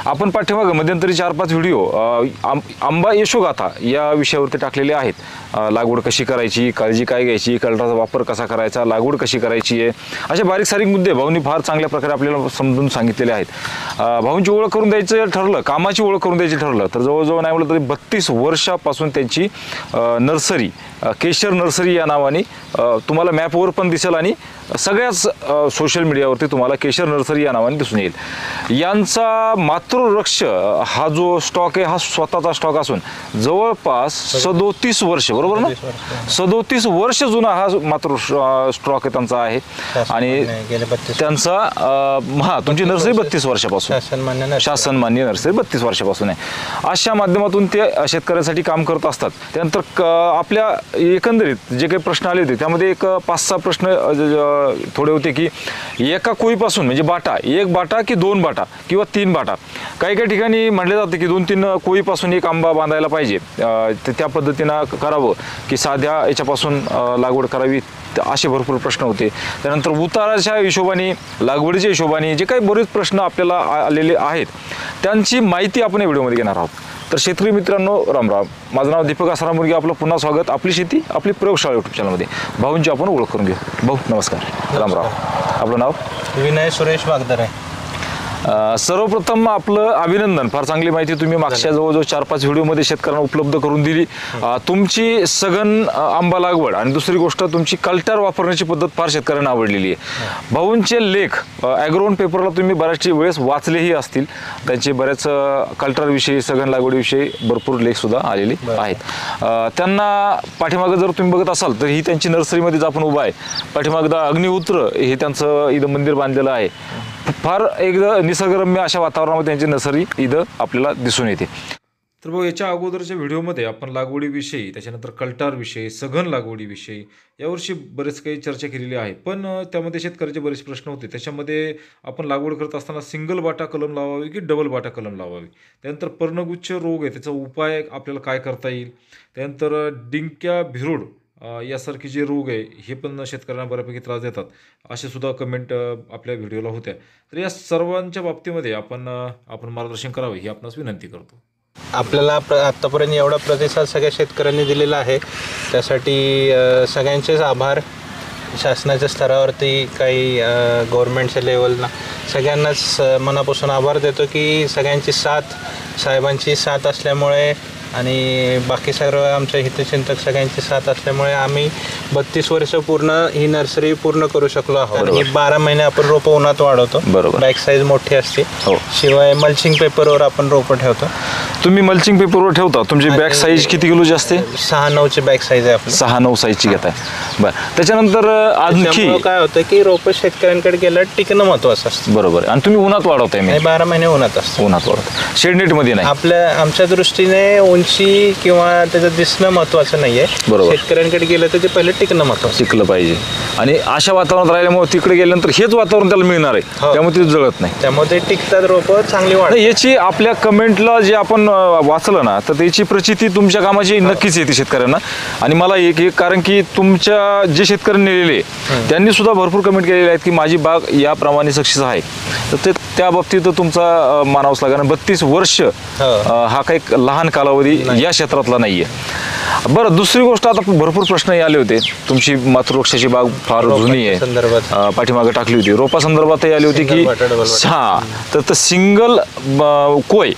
आपण पाठीमागं मध्यंतरी 4-5 व्हिडिओ आंबा यशोगाथा या विषयावरती टाकलेले आहेत. लागवड कशी करायची, काळजी काय घ्यायची, कलटाचा वापर कसा करायचा, लागवड कशी करायची आहे, असे बारीक सारीक मुद्दे भाऊंनी फार चांगल्या प्रकारे आपल्याला समजून सांगितलेले आहेत. भाऊंची ओळख करून द्यायचं ठरलं, कामाची ओळख करून द्यायची ठरलं तर जवळजवळ नाही म्हटलं तरी 32 वर्षापासून त्यांची नर्सरी केशर नर्सरी या नावाने तुम्हाला मॅपवर पण दिसेल आणि सगळ्याच सोशल मीडियावरती तुम्हाला केशर नर्सरी या नावाने दिसून येईल. यांचा मातृवृक्ष हा जो स्टॉक आहे हा स्वतःचा स्टॉक असून जवळपास 37 वर्ष, बरोबर ना, 37 वर्ष जुना हा मातृ स्टॉक त्यांचा आहे. आणि त्यांचा हा तुमची नर्सरी 32 वर्षापासून शासन मान्य नर्सरी 32 वर्षापासून आहे. अशा माध्यमातून ते शेतकऱ्यांसाठी काम करत असतात. त्यानंतर आपल्या एकंदरीत जे काही प्रश्न आले होते त्यामध्ये एक 5-6 प्रश्न थोडे होते की एका कोळीपासून म्हणजे बाटा, एक बाटा की 2 बाटा किंवा 3 बाटा, काही काही ठिकाणी म्हटले जाते की 2-3 कोळीपासून एक आंबा बांधायला पाहिजे, त्या पद्धतीनं करावं की साध्या याच्यापासून लागवड करावी, असे भरपूर प्रश्न होते. त्यानंतर उताराच्या हिशोबाने, लागवडीच्या हिशोबाने जे काही बरेच प्रश्न आपल्याला आलेले आहेत त्यांची माहिती आपण या व्हिडिओमध्ये घेणार आहोत. तर शेतकरी मित्रांनो, रामराम. माझं नाव दीपक आसाराम मुर्गे. आपलं पुन्हा स्वागत आपली शेती आपली प्रयोगशाळा यूट्यूब चॅनलमध्ये. भाऊंची आपण ओळख करून घेऊ. भाऊ नमस्कार. रामराम. आपलं नाव? विनय सुरेश वागदरे. सर्वप्रथम आपलं अभिनंदन. फार चांगली माहिती तुम्ही मागच्या जवळजवळ 4-5 व्हिडिओमध्ये शेतकऱ्यांना उपलब्ध करून दिली. तुमची सघन आंबा लागवड आणि दुसरी गोष्ट तुमची कल्टार वापरण्याची पद्धत फार शेतकऱ्यांना आवडलेली आहे. भाऊंचे लेख ॲग्रोवन पेपरला तुम्ही बऱ्याच वेळेस वाचलेही असतील. त्यांचे बऱ्याच कल्टारविषयी, सघन लागवडीविषयी भरपूर लेख सुद्धा आलेले आहेत. त्यांना पाठीमागं जर तुम्ही बघत असाल तर ही त्यांची नर्सरीमध्ये आपण उभा आहे. पाठीमागं अग्निहोत्र हे त्यांचं इथं मंदिर बांधलेलं आहे. फार एकदा निसर्गरम्य अशा वातावरणामध्ये त्यांची नर्सरी इथं आपल्याला दिसून येते. तर भाऊ, याच्या अगोदरच्या व्हिडिओमध्ये आपण लागवडीविषयी, त्याच्यानंतर कल्टारविषयी, सघन लागवडीविषयी यावर्षी बरेच काही चर्चा केलेली आहे. पण त्यामध्ये शेतकऱ्याचे बरेच प्रश्न होते. त्याच्यामध्ये आपण लागवड करत असताना सिंगल बाटा कलम लावावी की डबल बाटा कलम लावावी, त्यानंतर पर्णगुच्छ रोग आहे त्याचा उपाय आपल्याला काय करता येईल, त्यानंतर डिंक्या भिरूड यासारखे जे रोग आहे हे पण शेतकऱ्यांना बऱ्यापैकी त्रास देतात, असे सुद्धा कमेंट आपल्या व्हिडिओला होत्या. तर या सर्वांच्या बाबतीमध्ये आपण मार्गदर्शन करावे ही आपणास विनंती करतो. आपल्याला आत्तापर्यंत एवढा प्रतिसाद सगळ्या शेतकऱ्यांनी दिलेला आहे, त्यासाठी सगळ्यांचेच आभार. शासनाच्या स्तरावरती काही गव्हर्नमेंटच्या लेवलला सगळ्यांनाच मनापासून आभार देतो की सगळ्यांची साथ, साहेबांची साथ असल्यामुळे आणि बाकी सर्व आमच्या हितचिंतक सगळ्यांची साथ असल्यामुळे आम्ही 32 वर्ष पूर्ण ही नर्सरी पूर्ण करू शकलो आहोत. आणि 12 महिने आपण रोपं उन्हात वाढवतो. बरोबर. बॅक साईज मोठी असते. हो. शिवाय मल्चिंग पेपरवर आपण रोपं ठेवतो. तुम्ही मल्चिंग पेपरवर ठेवता. तुमची बॅक साईज किती किलोची असते? 6-9ची बॅक साईज आहे आपली. 6-9 साईजची घेताय. बरं. त्याच्यानंतर आणखी काय होतं की रोपं शेतकऱ्यांकडे गेलं टिकणं महत्वाचं असतं. बरोबर. आणि तुम्ही उन्हात वाढवताय? मी 12 महिने उन्हात असतो. उन्हात वाढवतो, शेडनेटमध्ये नाही. आमच्या दृष्टीने उंची किंवा त्याचं दिसणं महत्वाचं नाहीये. बरोबर. शेतकऱ्यांकडे गेलं तर ते पहिले टिकणं महत्वाचं, टिकलं पाहिजे. आणि अशा वातावरणात राहिल्यामुळे तिकडे गेल्यानंतर हेच वातावरण त्याला मिळणार आहे, त्यामुळे ते जळत नाही, त्यामुळे ते टिकतात रोपं चांगली वाढ. याची आपल्या कमेंटला जे आपण वाचलं ना तर त्याची प्रचिती तुमच्या कामाची नक्कीच येते शेतकऱ्यांना. आणि मला एक कारण की तुमच्या जे शेतकऱ्यांनी नेलेले त्यांनी सुद्धा भरपूर कमेंट केलेले आहेत की माझी बाग याप्रमाणे सक्सेस आहे. तर ते त्या बाबतीत तुमचा मानावंच लागणार. 32 वर्ष हा काही लहान कालावधी या क्षेत्रातला नाहीये. बरं, दुसरी गोष्ट, आता भरपूर प्रश्न आले होते. तुमची मातृवृक्षाची बाग फार जुनी आहे, पाठीमागे टाकली होती. रोपा संदर्भातही आली होती की तर सिंगल कोय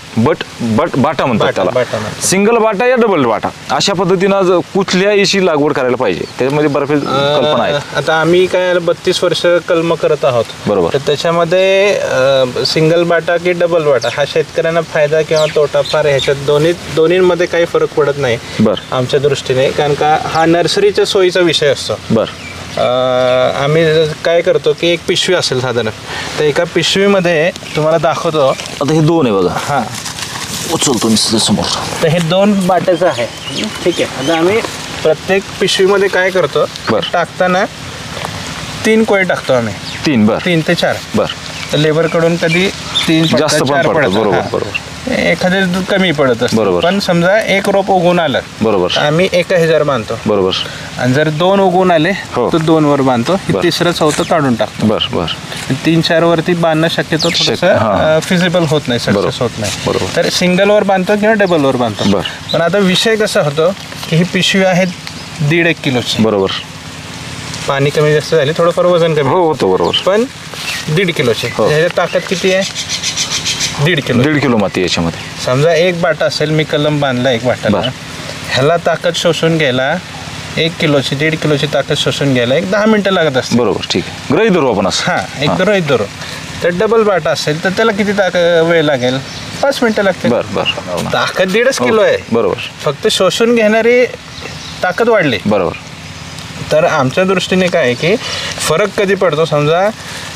बाटा म्हणतात त्याला, सिंगल बाटा या डबल बाटा अशा पद्धतीनं कुठल्या याची लागवड करायला पाहिजे, त्याच्यामध्ये बऱ्याच कल्पना आहेत. आता आम्ही काय 32 वर्ष कलम करत आहोत. बरोबर. तर त्याच्यामध्ये सिंगल बाटा की डबल बाटा हा शेतकऱ्यांना फायदा किंवा तोटा फार ह्याच्यात दोन्हीमध्ये काही फरक पडत नाही. बरं. आमच्या दृष्टीने, कारण का हा नर्सरीच्या सोयीचा विषय असतो. बरं. आम्ही काय करतो की एक पिशवी असेल साधारण, तर एका पिशवीमध्ये तुम्हाला दाखवतो. आता हे 2 आहे बघा. हां, उचलतो मी समोर. तर हे 2 बाट्याचं आहे. ठीक आहे. आता आम्ही प्रत्येक पिशवीमध्ये काय करतो, टाकताना 3 कोय टाकतो आम्ही. 3. बरं. 3 ते 4. बरं. तर लेबरकडून कधी 3 पडतात, जास्त पण 4 पडतात. पडतात. बरोबर हा. बरोबर एखादे कमी पडत असतं. बरोबर. पण समजा एक रोप उगवून आलं बरोबर तर आम्ही 1000 बांधतो. बरोबर आणि जर 2 उगवून आले हो. तर 2 वर बांधतो. बरं. तिसरं चौथं काढून टाकतो. बर बर 3-4 वरती बांधणं शक्यतो हां. थोडंसं फिजिबल होत नाही, बरोबर. सक्सेस होत नाही. बरोबर. तर सिंगल वर बांधतो किंवा डबल वर बांधतो. बरं. पण आता विषय कसा होतो की ही पिशवी आहे 1.5 किलोची. बरोबर पाणी कमी जास्त झाले, थोडंफार वजन कमी, हो होतो बरोबर. पण 1.5 किलोची. हो. ह्याच्यात ताकद किती आहे? 1.5 किलो. 1.5 किलो माती याच्यामध्ये. समजा एक बाटा असेल, मी कलम बांधला एक बाटाला, बरं. ह्याला ताकद शोषून घ्यायला 1 किलोची 1.5 किलोची ताकद शोषून घ्यायला 10 मिनिटं लागत असते. बरोबर ठीक आहे. गृहीत धरू आपण असं. हां, एक रोहित धरू. तर डबल बाटा असेल तर त्याला किती वेळ लागेल? 5 मिनिटं लागतील. बर बर ताकद 1.5 किलो आहे, बरोबर फक्त शोषून घेणारी ताकद वाढली. बरोबर तर आमच्या दृष्टीने काय आहे की फरक कधी पडतो, समजा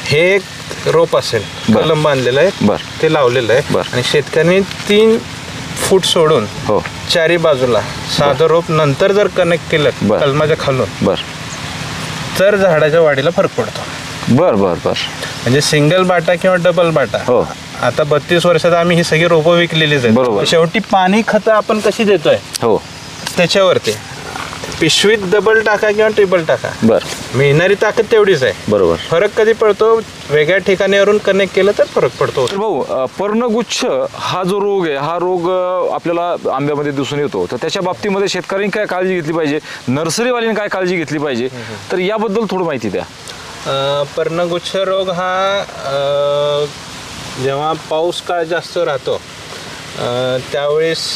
हे एक रोप असेल, बरं. कलम बांधलेलं आहे, बरं. ते लावलेलं आहे बरं. आणि शेतकऱ्यांनी 3 फूट सोडून हो चारी बाजूला साधं रोप नंतर जर कनेक्ट केलं बरं. कलमाच्या खालून, बर तर झाडाच्या वाढीला फरक पडतो. बर बर बर म्हणजे सिंगल बाटा किंवा डबल बाटा. हो. आता 32 वर्षात आम्ही ही सगळी रोपं विकलेलीच आहेत. बरोबर. शेवटी पाणी खतं आपण कशी देतोय हो त्याच्यावरती. पिशवीत डबल टाका किंवा ट्रिपल टाका, बर मिळणारी ताकद तेवढीच आहे. बरोबर. फरक कधी पडतो? वेगळ्या ठिकाणीवरून कनेक्ट केलं तर फरक पडतो. तर भाऊ पर्णगुच्छ हा जो रोग आहे, हा रोग आपल्याला आंब्यामध्ये दिसून येतो. तर त्याच्या बाबतीमध्ये शेतकऱ्यांनी काय काळजी घेतली पाहिजे, नर्सरीवाल्यांनी काय काळजी घेतली पाहिजे, तर याबद्दल थोडं माहिती द्या. पर्णगुच्छ रोग हा जेव्हा पाऊस काळ जास्त राहतो त्यावेळेस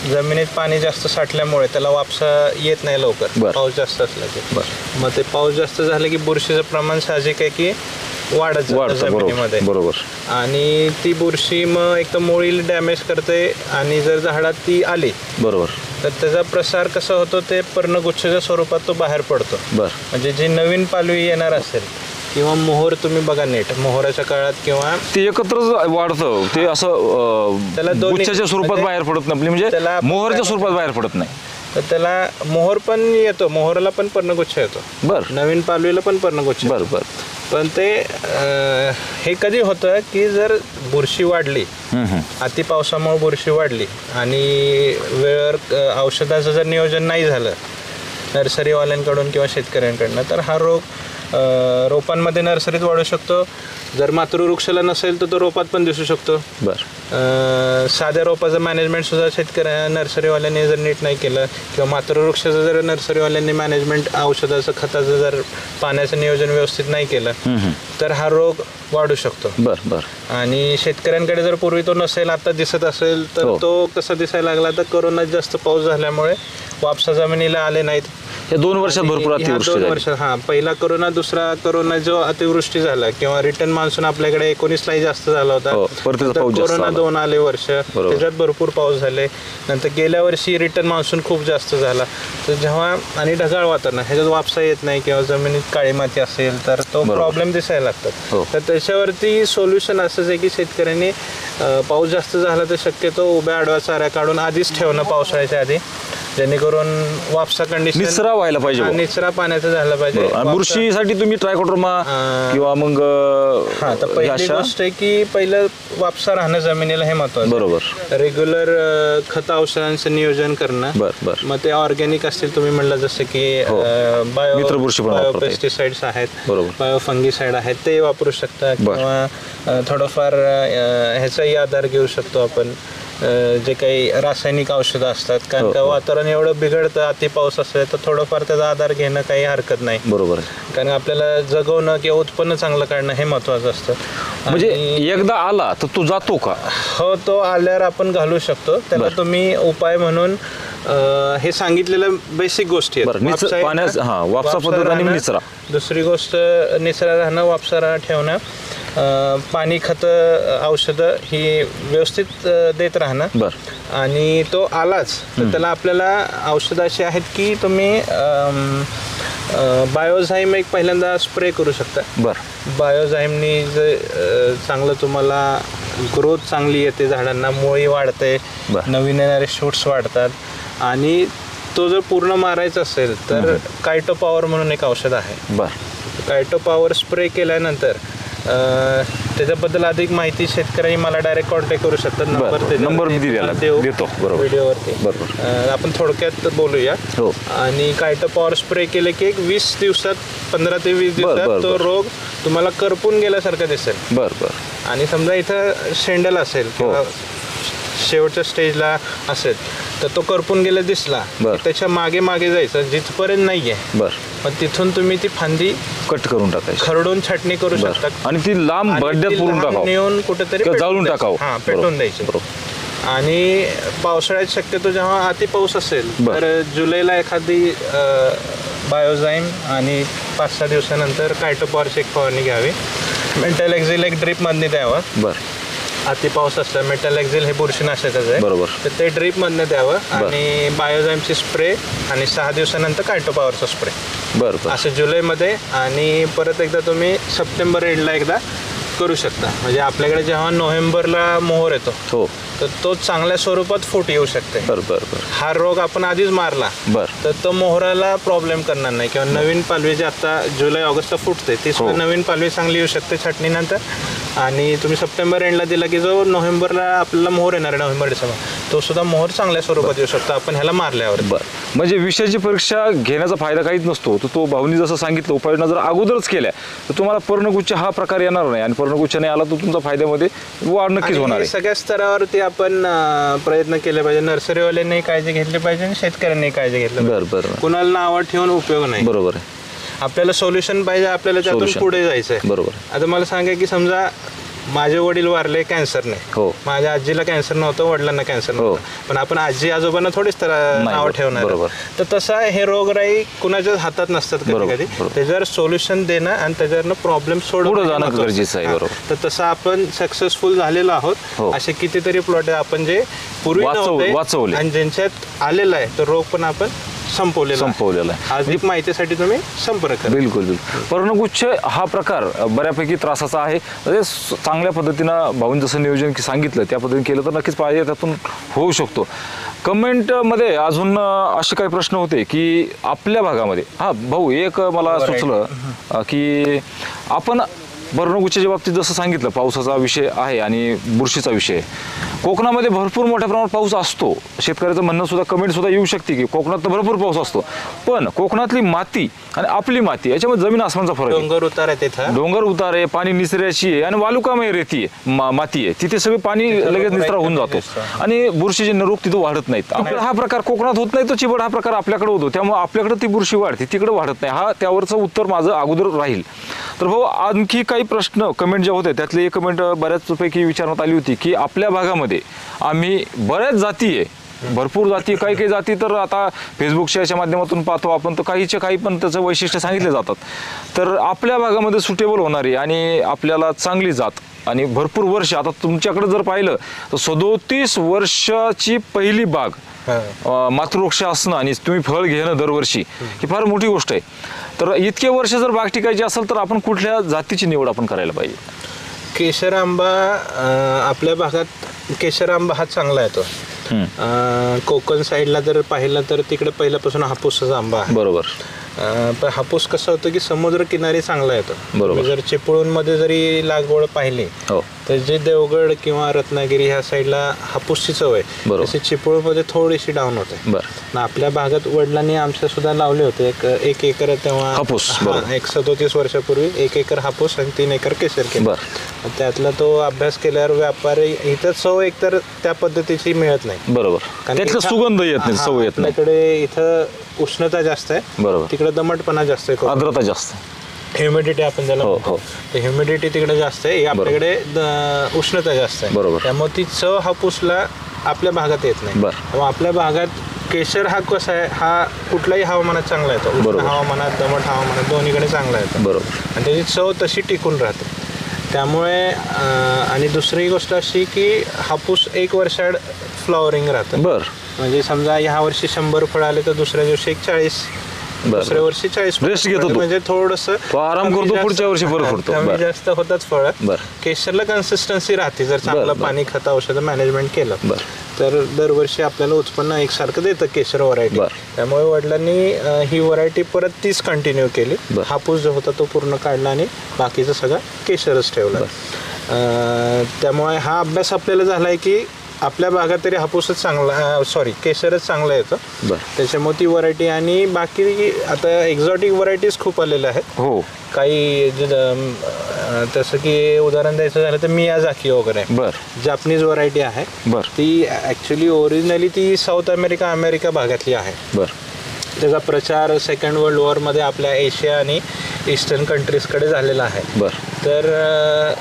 जमिनीत पाणी जास्त साठल्यामुळे त्याला वापसा येत नाही लवकर. बरं. पाऊस जास्त असला की बरं. मग ते पाऊस जास्त झालं की बुरशीचं प्रमाण साहजिक आहे की वाढत जातं वाढतं. जमिनीमध्ये. बरोबर आणि ती बुरशी मग एक तर मुळीला डॅमेज करते आणि जर झाडात ती आली बरोबर तर त्याचा प्रसार कसा होतो, ते पर्णगुच्छाच्या स्वरूपात तो बाहेर पडतो. बर म्हणजे जी नवीन पालवी येणार असेल किंवा मोहर, तुम्ही बघा नीट, मोहराच्या काळात किंवा ते एकत्रच वाढतं, ते असं त्याला दोन्ही- गुच्छाच्या स्वरूपात म्हणजे बाहेर पडत नाही, म्हणजे त्याला आपण मोहरच्या काय स्वरूपात बाहेर पडत नाही. तर त्याला मोहर पण येतो, मोहराला पण पर्णगुच्छ येतो, बर नवीन पालवीला पण पर्णगुच्छ येतो. बर बर पण ते हे कधी होतं की जर बुरशी वाढली, अति पावसामुळे बुरशी वाढली आणि वेळेवर औषधाचं जर नियोजन नाही झालं नर्सरीवाल्यांकडून किंवा शेतकऱ्यांकडनं, तर हा रोग रोपांमध्ये नर्सरीत वाढू शकतो. जर मातृवृक्षाला नसेल तर तो रोपात पण दिसू शकतो. बर साध्या रोपाचं मॅनेजमेंट सुद्धा शेतकऱ्या नर्सरीवाल्यांनी जर नीट नाही केलं किंवा मातृवृक्षाचं जर नर्सरीवाल्यांनी मॅनेजमेंट, औषधाचं, खताचं जर पाण्याचं नियोजन व्यवस्थित नाही केलं तर हा रोग वाढू शकतो. बर बर आणि शेतकऱ्यांकडे जर पूर्वी तो नसेल, आता दिसत असेल, तर हो. तो कसा दिसायला लागला तर कोरोनात जास्त पाऊस झाल्यामुळे वापसा जमिनीला आले नाहीत. या 2 वर्षात भरपूर ह्या अतिवृष्टी 2 झाली. वर्षात पहिला कोरोना, दुसरा कोरोना जो अतिवृष्टी झाला किंवा रिटर्न मान्सून आपल्याकडे 19ला जास्त झाला होता. हो, परतीचा नंतर पाऊस जास्त कोरोना आला. 2 आले वर्ष, बरोबर. त्याच्यात भरपूर पाऊस झाले. नंतर गेल्या वर्षी रिटर्न मान्सून खूप जास्त झाला. तर जेव्हा आणि ढगाळ वातावरण, ह्याच्यात वापसा येत नाही किंवा जमिनीत काळी माती असेल तर तो बरोबर. प्रॉब्लेम दिसायला हो. लागतात. तर त्याच्यावरती सोल्युशन असंच आहे की शेतकऱ्यांनी पाऊस जास्त झाला तर शक्यतो उभ्या आडव्या चाऱ्या काढून आधीच ठेवणं पावसाळ्याच्या आधी, जेणेकरून वापसा कंडिशन निचरा व्हायला पाहिजे बुवा. निचरा पाण्याचा झाला पाहिजे. बरोबर. आणि बुरशीसाठी तुम्ही ट्रायकोडर्मा किंवा मग हा, तर पहिली अशा गोष्ट आहे की पहिलं वापसा राहणं जमिनीला, हे महत्वाचं. बरोबर रेग्युलर खत औषधांचं नियोजन करणं. बर बर मग ते ऑर्गॅनिक असतील, तुम्ही म्हणलं जसं की हो. मित्र बुरशी पण वापरता येईल. पेस्टिसाइड्स आहेत, बरोबर. बायोफंगिसाइड आहेत, ते वापरू शकता. बर. किंवा थोडंफार ह्याचाही आधार घेऊ शकतो आपण, जे काही रासायनिक औषधं असतात. कारण हो, का हो. वातावरण एवढं बिघडतं, अति पाऊस असेल तर थोडंफार त्याचा आधार घेणं काही हरकत नाही. बरोबर आहे. कारण आपल्याला जगवणं किंवा उत्पन्न चांगलं काढणं हे महत्वाचं असतं. म्हणजे आणि एकदा आला तर तो जातो का? हो, तो आल्यावर आपण घालू शकतो. त्याला बरं. तुम्ही उपाय म्हणून हे सांगितलेल्या बेसिक गोष्टी आहेत. बरं, वापसा येणं, वापसा पद्धत आणि राहणं. निचरा. दुसरी गोष्ट निचरा राहणं, वापसा ठेवणं, पाणी, खतं, औषधं ही व्यवस्थित देत राहणं. बर आणि तो आलाच तर त्याला आपल्याला औषधं अशी आहेत की तुम्ही बायोझाईम एक पहिल्यांदा स्प्रे करू शकता. बर बायोझाईमनी जे चांगलं तुम्हाला ग्रोथ चांगली येते, झाडांना मुळी वाढते, बरं. नवीन येणारे शूट्स वाढतात. आणि तो जर पूर्ण मारायचा असेल तर कायटो पॉवर म्हणून एक औषध आहे. बर कायटो पॉवर स्प्रे केल्यानंतर त्याच्याबद्दल अधिक माहिती शेतकऱ्यांनी मला डायरेक्ट कॉन्टॅक्ट करू शकतात. नंबर दिलेला देतो. बरोबर, व्हिडिओवरती. बरोबर. आपण थोडक्यात बोलूया. हो. आणि कायटो पॉवर स्प्रे केले की एक 20 दिवसात 15 ते 20 दिवसात तो रोग तुम्हाला करपून गेल्यासारखं दिसेल. बरं. आणि समजा इथं शेंडल असेल किंवा शेवटच्या स्टेजला असेल तर तो करपून गेला दिसला, त्याच्या मागे मागे जायचं जिथपर्यंत नाहीये. पण तिथून तुम्ही ती फांदी कट करून टाकायची, खरडून छाटणी करू शकता आणि ती लांब बड्ड्यात पुरून टाकावं, नेऊन कुठेतरी जाळून टाकावं. हा, पेटवून द्यायची. आणि पावसाळ्यात शक्यतो जेव्हा अति पाऊस असेल तर जुलैला एखादी बायोझाईम आणि 5-6 दिवसानंतर कायटो पॉवरची एक फवारणी घ्यावी. मेटल एक्झिल एक ड्रीप मधने द्यावा. अति पाऊस असला मेटल एक्झिल हे बुरशीनाशकच आहे. बरोबर. तर ते ड्रीप मधनं द्यावं. आणि बायोझाईमची स्प्रे आणि 6 दिवसानंतर कायटो पॉवरचा स्प्रे. असं जुलैमध्ये. आणि परत एकदा तुम्ही सप्टेंबर एंडला एकदा करू शकता. म्हणजे आपल्याकडे जेव्हा नोव्हेंबरला मोहर येतो तर तो चांगल्या स्वरूपात फूट येऊ शकते. हा रोग आपण आधीच मारला तर तो मोहराला प्रॉब्लेम करणार नाही. किंवा नवीन पालवी जी आता जुलै ऑगस्टला फुटते ती सुद्धा नवीन पालवी चांगली येऊ शकते छाटणीनंतर. आणि तुम्ही सप्टेंबर एंडला दिला की जो नोव्हेंबरला आपल्याला मोहर येणार आहे, नोव्हेंबर डिसेंबर, तो सुद्धा मोहर चांगल्या स्वरूपात येऊ शकतो आपण ह्याला मारल्यावर. म्हणजे विषयाची परीक्षा घेण्याचा फायदा काहीच नसतो. तर तो भाऊनी जसं सांगितलं उपाययोजना जर अगोदरच केल्या तर तुम्हाला पर्णगुच्छ हा प्रकार येणार नाही. आणि पर्णगुच्छ नाही आला तर तुमचा फायद्यामध्ये वाढ नक्कीच होणार आहे. सगळ्या स्तरावरती आपण प्रयत्न केले पाहिजे. नर्सरीवाल्यांनी काळजी घेतली पाहिजे आणि शेतकऱ्यांनी काळजी घेतली पाहिजे. कुणाला नावं ठेवून उपयोग नाही. बरोबर आहे. आपल्याला सोल्युशन पाहिजे, आपल्याला त्यातून पुढे जायचंय. बरोबर. आता मला सांगा की समजा माझे वडील वारले कॅन्सरने, माझ्या आजीला कॅन्सर नव्हतं, वडिलांना कॅन्सर नव्हतं, पण आपण आजी आजोबांना थोडीच नाव ठेवणार. तर तसं हे रोगराई कुणाच्याच हातात नसतात कधी कधी. त्याच्यावर सोल्युशन देणं आणि त्याच्यावरनं प्रॉब्लेम सोडवणं गरजेचं आहे. बरोबर. तर तसं आपण सक्सेसफुल झालेलो आहोत. असे कितीतरी प्लॉट आहे आपण जे पूर्वी नव्हते आणि ज्यांच्यात आलेला आहे तो रोग पण आपण संपवलेला आहे. अधिक माहितीसाठी तुम्ही संपर्क करा. बिलकुल. पर्णगुच्छ हा प्रकार बऱ्यापैकी त्रासाचा आहे. म्हणजे चांगल्या पद्धतीनं भाऊन जसं नियोजन सांगितलं त्या पद्धतीने केलं तर नक्कीच पाहिजे, त्यातून होऊ शकतो. कमेंटमध्ये अजून असे काही प्रश्न होते की आपल्या भागामध्ये भाऊ एक मला सुचलं की आपण पर्णगुच्छाच्या बाबतीत जसं सांगितलं पावसाचा विषय आहे आणि बुरशीचा विषय. कोकणामध्ये भरपूर मोठ्या प्रमाणात पाऊस असतो. शेतकऱ्याचं म्हणणं सुद्धा कमेंट सुद्धा येऊ शकते की कोकणात तर भरपूर पाऊस असतो, पण कोकणातली माती आणि आपली माती याच्यामध्ये जमीन आसमानचा फरक आहे. डोंगर उतार आहे, तिथं डोंगर उतार आहे, पाणी निसर्याची आहे आणि वालुकामय रेती आहे, माती आहे. तिथे सगळं पाणी लगेच निचरा होऊन जातो आणि बुरशीजन्य रोग तिथं वाढत नाहीत. हा प्रकार कोकणात होत नाही, तो चिबड हा प्रकार आपल्याकडे होतो, त्यामुळे आपल्याकडे ती बुरशी वाढते, तिकडे वाढत नाही. हा त्यावरचं उत्तर माझं अगोदर राहील. तर भाऊ आणखी काही प्रश्न कमेंट जे होते त्यातली एक कमेंट बऱ्याचपैकी विचारण्यात आली होती की आपल्या भागामध्ये आम्ही बऱ्याच जाती आहे, भरपूर जाती, काही काही जाती तर आता फेसबुकच्या याच्या माध्यमातून पाहतो आपण, तर काहीचे काही पण त्याचं वैशिष्ट्य सांगितले जातात. तर आपल्या भागामध्ये सुटेबल होणारी आणि आपल्याला चांगली जात आणि भरपूर वर्ष, आता तुमच्याकडे जर पाहिलं तर 37 वर्षाची पहिली बाग मातृवृक्ष असणं आणि तुम्ही फळ घेणं दरवर्षी ही फार मोठी गोष्ट आहे. तर इतके वर्ष जर बाग टिकायची असेल तर आपण कुठल्या जातीची निवड आपण करायला पाहिजे? केशर आंबा आपल्या भागात केशर आंबा हा चांगला येतो. कोकण साईडला जर पाहिलं तर तिकडे पहिल्यापासून हापूसचा आंबा आहे. बरोबर. पण हापूस कसं होतं की समुद्र किनारी चांगला येतो. बरोबर. जर चिपळूणमध्ये जरी लागवड पाहिली तर जे देवगड किंवा रत्नागिरी ह्या साईडला हापूसची चव आहे, तशी चिपळूणमध्ये थोडीशी डाऊन होते. आपल्या भागात वडिलांनी आमच्या सुद्धा लावले होते एक एकर तेव्हा हापूस. एक 37 वर्षापूर्वी 1 एकर हापूस आणि 3 एकर केशर केलं. त्यातला तो अभ्यास केल्यावर व्यापारी इथं चव एकतर त्या पद्धतीची मिळत नाही. बरोबर. त्यातला सुगंध येत नाही, चव येत नाही. आपल्याकडे इथं उष्णता जास्त आहे, बरोबर, तिकडे दमटपणा जास्त आहे, आर्द्रता जास्त, ह्युमिडिटी आपण ज्याला म्हणतो, ह्युमिडिटी तिकडे जास्त आहे, आपल्याकडे उष्णता जास्त आहे. बरोबर. त्यामुळे ती चव हापूसला आपल्या भागात येत नाही. त्यामुळे आपल्या भागात केशर हा कसा आहे, हा कुठल्याही हवामानात चांगला येतो, उष्ण हवामानात, दमट हवामानात, दोन्हीकडे चांगला येतो. बरोबर. आणि त्याची चव तशी टिकून राहते. त्यामुळे आणि दुसरी गोष्ट अशी की हापूस 1 वर्षाड फ्लॉवरिंग राहतं. म्हणजे समजा ह्या वर्षी 100 फळ आले तर दुसऱ्या दिवशी 40, दुसऱ्या वर्षी 40 रेस्ट घेतो, म्हणजे थोडस आराम करतो, पुढच्या वर्षी फरक पडतो. कमी जास्त होतात फळ. केशरला कन्सिस्टन्सी राहते जर चांगलं पाणी, खत, औषध मॅनेजमेंट केलं तर दरवर्षी आपल्याला उत्पन्न एकसारखं देतं केशर व्हरायटी. त्यामुळे वडिलांनी ही व्हरायटी परत 30 कंटिन्यू केली. हापूस जो होता तो पूर्ण काढला आणि बाकीचं सगळं केशरच ठेवलं. त्यामुळे हा अभ्यास आपल्याला झाला आहे की आपल्या भागात तरी हापूसच चांगला केशरच चांगलं येतं. बरं. त्याच्यामुळे ती व्हरायटी आणि बाकी आता एक्झॉटिक व्हरायटीज खूप आलेल्या आहेत. हो. काही तसं की उदाहरण द्यायचं झालं तर मियाझाकी वगैरे बरं. जापनीज व्हरायटी आहे. बरं. ती ॲक्च्युली ओरिजिनली ती साऊथ अमेरिका भागातली आहे. बरं. त्याचा प्रचार सेकंड वर्ल्ड वॉरमध्ये आपल्या एशिया आणि ईस्टर्न कंट्रीजकडे झालेला आहे. बरं. तर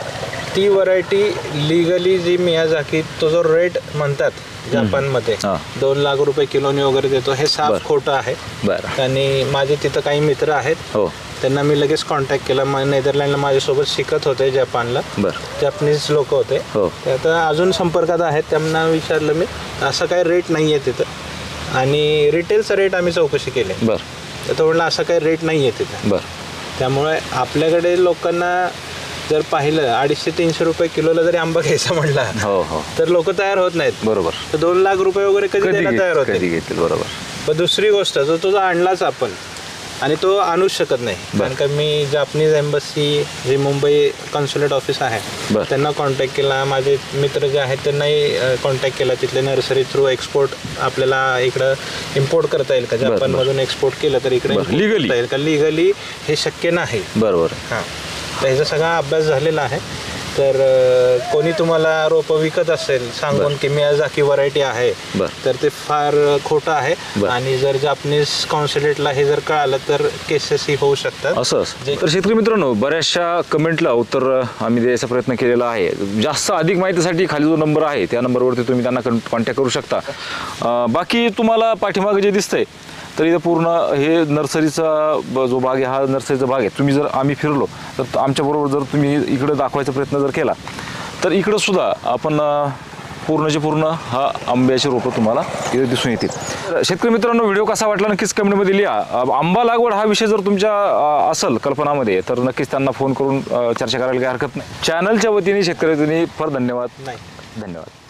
ती व्हरायटी लिगली जी मियाझाकी तो जो रेट म्हणतात जपानमध्ये 2 लाख रुपये किलोनी वगैरे देतो, हे साफ खोटं आहे. बरं. आणि माझे तिथं काही मित्र आहेत. हो. त्यांना मी लगेच कॉन्टॅक्ट केला. नेदरलँडला माझ्यासोबत शिकत होते जपानला. बरं. जपनीज लोक होते. हो. ते आता अजून संपर्कात आहेत. त्यांना विचारलं मी, असं काही रेट नाही आहे तिथं आणि रिटेलचा रेट आम्ही चौकशी केली. बरं. तर तो म्हणला असं काही रेट नाही आहे तिथं. बरं. त्यामुळे आपल्याकडे लोकांना जर पाहिलं 250-300 रुपये किलोला जरी आंबा घ्यायचा म्हटला हो हो तर लोक तयार होत नाहीत. बरोबर. तर 2 लाख रुपये वगैरे कधी द्यायला तयार होते. कधी घेतील. बरोबर. पण दुसरी गोष्ट जो आणलाच आपण आणि तो आणूच शकत नाही. कारण का मी जापनीज एम्बसी जे मुंबई कॉन्सुलेट ऑफिस आहे त्यांना कॉन्टॅक्ट केला. माझे मित्र जे आहेत त्यांनाही कॉन्टॅक्ट केला. तिथले नर्सरी थ्रू एक्सपोर्ट आपल्याला इकडं इम्पोर्ट करता येईल का, जपानमधून एक्सपोर्ट केलं तर इकडे लिगली येईल का, लिगली हे शक्य नाही. बरोबर. हां. तर ह्याचा सगळा अभ्यास झालेला आहे. तर कोणी तुम्हाला रोपं विकत असेल सांगून की मियाझाकी व्हरायटी आहे तर ते फार खोटं आहे. आणि जर जापनीज कॉन्सुलेटला हे जर कळालं तर केसेसही होऊ शकतात. असं. तर शेतकरी मित्रांनो, बऱ्याचशा कमेंटला उत्तर आम्ही द्यायचा प्रयत्न केलेला आहे. जास्त अधिक माहितीसाठी खाली जो नंबर आहे त्या नंबरवरती तुम्ही त्यांना कॉन्टॅक्ट करू शकता. बाकी तुम्हाला पाठीमागे जे दिसतंय तर इथं पूर्ण हे नर्सरीचा जो भाग आहे हा नर्सरीचा भाग आहे. तुम्ही जर आम्ही फिरलो तर आमच्याबरोबर जर तुम्ही इकडं दाखवायचा प्रयत्न जर केला तर इकडं सुद्धा आपण पूर्ण हा आंब्याचे रोपं तुम्हाला इथे दिसून येतील. शेतकरी मित्रांनो, व्हिडिओ कसा वाटला नक्कीच कमेंटमध्ये लिहा. आंबा लागवड हा विषय जर तुमच्या असेल कल्पनामध्ये तर नक्कीच त्यांना फोन करून चर्चा करायला काही हरकत नाही. चॅनलच्या वतीने शेतकऱ्यांनी फार धन्यवाद. नाही. धन्यवाद.